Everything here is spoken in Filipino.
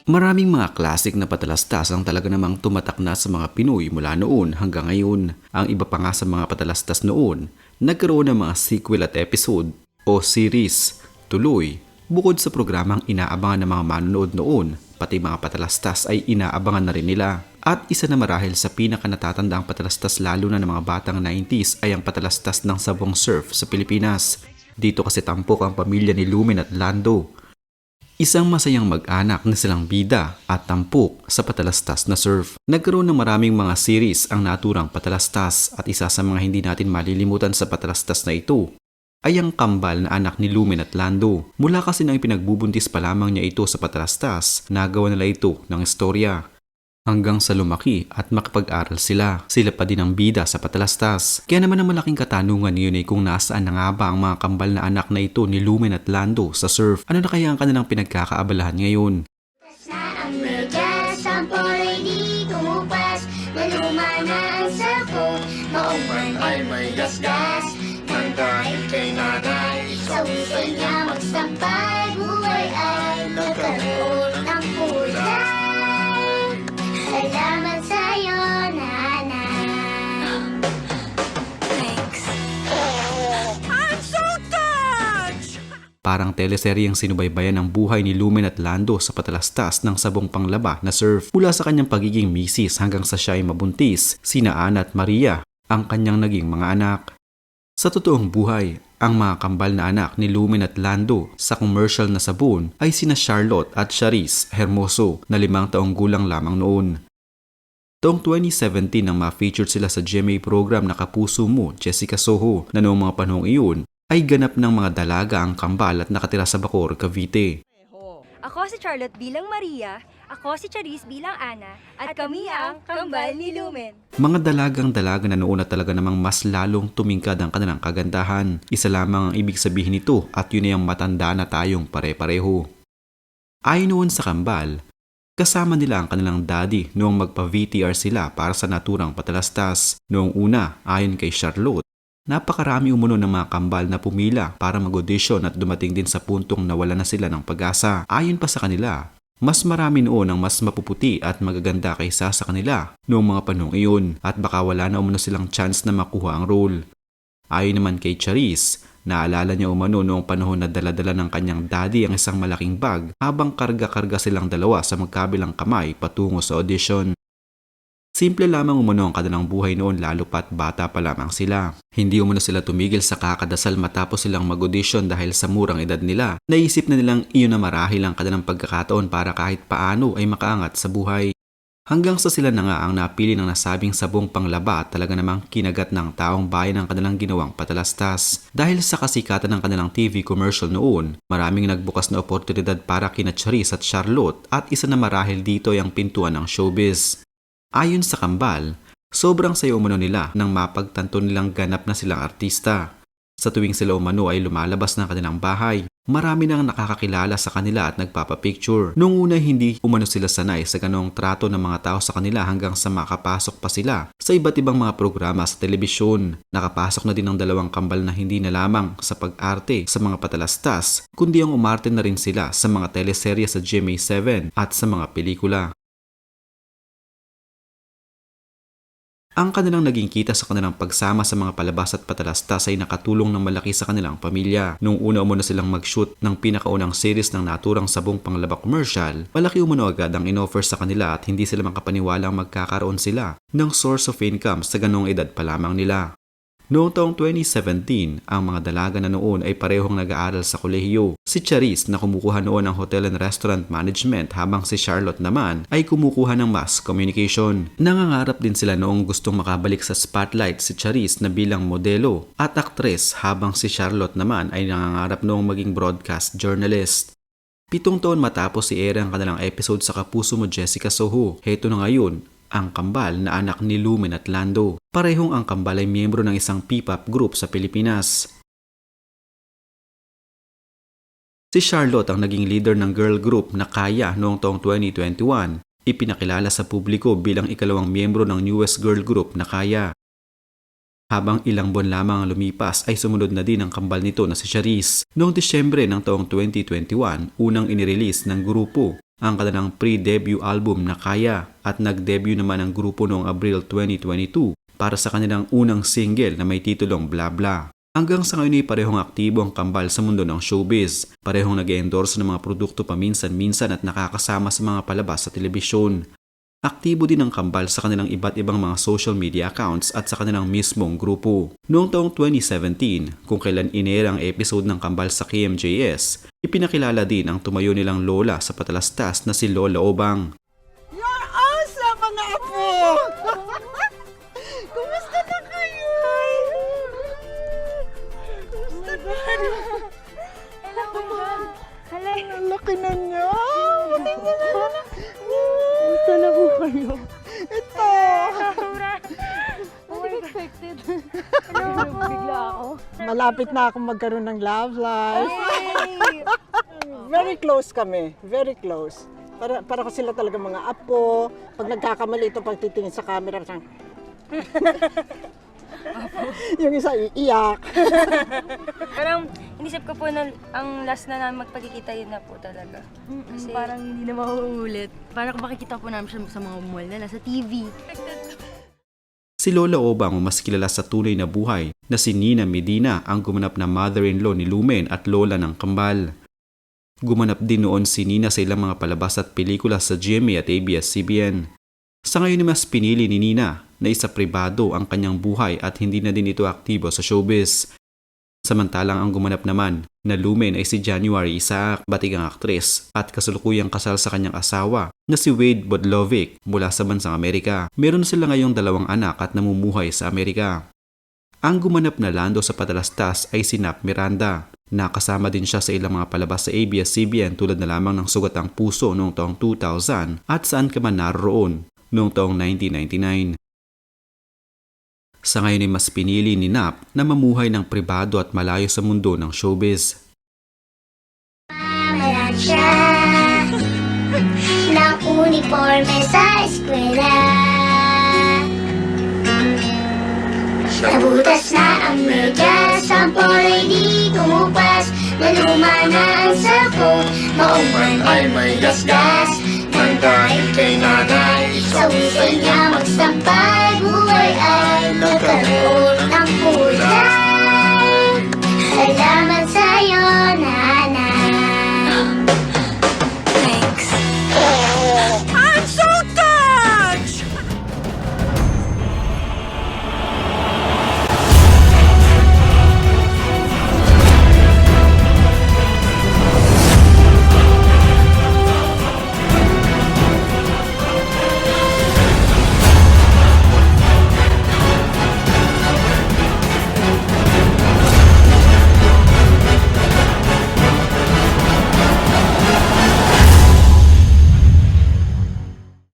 Maraming mga classic na patalastas ang talaga namang tumatak na sa mga Pinoy mula noon hanggang ngayon. Ang iba pa nga sa mga patalastas noon, nagkaroon ng mga sequel at episode o series. Tuloy, bukod sa programang inaabangan ng mga manonood noon, pati mga patalastas ay inaabangan na rin nila. At isa na marahil sa pinakanatatandang patalastas lalo na ng mga batang 90s ay ang patalastas ng Sabong Surf sa Pilipinas. Dito kasi tampok ang pamilya ni Lumen at Lando. Isang masayang mag-anak na silang bida at tampok sa patalastas na surf. Nagkaroon ng maraming mga series ang naturang patalastas at isa sa mga hindi natin malilimutan sa patalastas na ito ay ang kambal na anak ni Lumen at Lando. Mula kasi nang ipinagbubuntis pa lamang niya ito sa patalastas, nagawa nila ito ng istorya. Hanggang sa lumaki at makapag-aral sila. Sila pa din ang bida sa patalastas. Kaya naman ang malaking katanungan ngayon ay kung nasaan na nga ba ang mga kambal na anak na ito ni Lumen at Lando sa surf. Ano na kaya ang kanilang pinagkakaabalahan ngayon? Na ang medyas, ang po'y di tumupas, naluma na ang sabong, mauman ay may gasgas, nang dahil kay nanay, sa uso niya magsampay, buhay ay nagkaroon ng kulay. Salamat sa'yo, nanay. Thanks. I'm so touched! Parang teleseryeng sinubaybayan ang buhay ni Lumen at Lando sa patalastas ng Sabong Panglaba na surf. Mula sa kanyang pagiging misis hanggang sa siya ay mabuntis, sina Ana at Maria ang kanyang naging mga anak. Sa totoong buhay, ang mga kambal na anak ni Lumen at Lando sa commercial na sabon ay sina Charlotte at Charisse Hermoso na 5 taong gulang lamang noon. Taong 2017 nang ma-featured sila sa GMA program na Kapuso Mo, Jessica Soho na noong mga panahong iyon ay ganap ng mga dalaga ang kambal at nakatira sa Bacoor, Cavite. Ako si Charlotte bilang Maria, ako si Charisse bilang Ana, at kami ang kambal ni Lumen. Mga dalagang-dalaga na noon na talaga namang mas lalong tumingkad ang kanilang kagandahan. Isa lamang ang ibig sabihin nito at yun ay ang matanda na tayong pare-pareho. Ayon noon sa kambal, kasama nila ang kanilang daddy noong magpa-VTR sila para sa naturang patalastas. Noong una, ayon kay Charlotte, napakarami umuno ng mga kambal na pumila para mag-audition at dumating din sa puntong nawala na sila ng pag-asa. Ayon pa sa kanila, mas marami noon ang mas mapuputi at magaganda kaysa sa kanila noong mga panahong iyon at baka wala na umano silang chance na makuha ang role. Ayon naman kay Charisse, naalala niya umano noong panahon na daladala ng kanyang daddy ang isang malaking bag habang karga-karga silang dalawa sa magkabilang kamay patungo sa audition. Simple lamang umano ang kanilang buhay noon lalo pat bata pa lamang sila. Hindi umano sila tumigil sa kakadasal matapos silang mag-audition dahil sa murang edad nila. Naisip na nilang iyon na marahil ang kanilang pagkakataon para kahit paano ay makaangat sa buhay. Hanggang sa sila na nga ang napili ng nasabing Sabong Panglaba at talaga namang kinagat ng taong bayan ang kanilang ginawang patalastas. Dahil sa kasikatan ng kanilang TV commercial noon, maraming nagbukas na oportunidad para kina Charisse at Charlotte at isa na marahil dito ay ang pintuan ng showbiz. Ayon sa kambal, sobrang saya umano nila nang mapagtanto nilang ganap na silang artista. Sa tuwing sila umano ay lumalabas ng kanilang bahay, marami nang nakakakilala sa kanila at nagpapapicture. Noong una hindi umano sila sanay sa ganong trato ng mga tao sa kanila hanggang sa makapasok pa sila sa iba't ibang mga programa sa telebisyon. Nakapasok na din ang dalawang kambal na hindi na lamang sa pag-arte sa mga patalastas, kundi ang umarte na rin sila sa mga teleserye sa GMA7 at sa mga pelikula. Ang kanilang naging kita sa kanilang pagsama sa mga palabas at patalastas ay nakatulong ng malaki sa kanilang pamilya. Nung una umano silang mag-shoot ng pinakaunang series ng naturang Sabong Panglaba commercial, malaki umano agad ang inoffer sa kanila at hindi sila makapaniwalang magkakaroon sila ng source of income sa ganong edad pa lamang nila. Noong taong 2017, ang mga dalaga na noon ay parehong nag-aaral sa kolehiyo. Si Charisse na kumukuha noon ng Hotel and Restaurant Management habang si Charlotte naman ay kumukuha ng Mass Communication. Nangangarap din sila noong gustong makabalik sa spotlight si Charisse na bilang modelo at aktres habang si Charlotte naman ay nangangarap noong maging broadcast journalist. 7 taon matapos i-air ang kanilang episode sa Kapuso Mo, Jessica Soho, heto na ngayon ang kambal na anak ni Lumen at Lando. Parehong ang kambal ay miyembro ng isang P-pop group sa Pilipinas. Si Charlotte ang naging leader ng girl group na Kaya noong taong 2021. Ipinakilala sa publiko bilang ikalawang miyembro ng newest girl group na Kaya. Habang ilang buwan lamang ang lumipas ay sumunod na din ang kambal nito na si Charisse. Noong Disyembre ng taong 2021, unang inirelease ng grupo ang kanilang pre-debut album na Kaya at nag-debut naman ang grupo noong Abril 2022 para sa kanilang unang single na may titulong Bla Bla. Hanggang sa ngayon ay parehong aktibo ang kambal sa mundo ng showbiz. Parehong nag-endorse ng mga produkto paminsan-minsan at nakakasama sa mga palabas sa telebisyon. Aktibo din ang kambal sa kanilang iba't ibang mga social media accounts at sa kanilang mismong grupo. Noong taong 2017, kung kailan inera ang episode ng kambal sa KMJS, ipinakilala din ang tumayo nilang lola sa patalastas na si Lola Obang. You're awesome, mga apo! Kumusta na kayo? Kumusta na kayo? Hello, ma'am. Hello. Ang laki na niya! Kumusta na po kayo? Ito! Unexpected. Hello po. Bigla ako. Malapit na akong magkaroon ng love life. Hey! Very close kami. Very close. Para ko sila talaga mga apo. Pag nagkakamali ito, pag titingin sa camera, siyang... Yung isa iiyak. Parang inisip ko po na ang last na namin magpagkikita yun na po talaga. Kasi Parang hindi na mauulit. Parang makikita po namin siya sa mga mall na nasa TV. Si Lola Obang, mas kilala sa tunay na buhay na si Nina Medina, ang gumanap na mother-in-law ni Lumen at lola ng kambal. Gumanap din noon si Nina sa ilang mga palabas at pelikula sa GMA at ABS-CBN. Sa ngayon ay mas pinili ni Nina na isa pribado ang kanyang buhay at hindi na din ito aktibo sa showbiz. Samantalang ang gumanap naman na Lumen ay si January Isaac, batigang aktres at kasalukuyang kasal sa kanyang asawa na si Wade Bodlovic mula sa bansang Amerika. Meron sila ngayong 2 anak at namumuhay sa Amerika. Ang gumanap na Lando sa patalastas ay si Nap Miranda. Nakasama din siya sa ilang mga palabas sa ABS-CBN tulad na lamang ng Sugat ang Puso noong taong 2000 at Saan Ka Man Naroon noong taong 1999. Sa ngayon ay mas pinili ni Nap na mamuhay ng pribado at malayo sa mundo ng showbiz. Malan siya ng uniforme sa eskwela. Nabutas na ang medyas, ang poray di kumupas, naluma na ang cellphone, maong man ay may gasgas. Nang dahil kay nanay, sa usay niya magsampay, buhay ay nagkaroon ng kulay. Alaman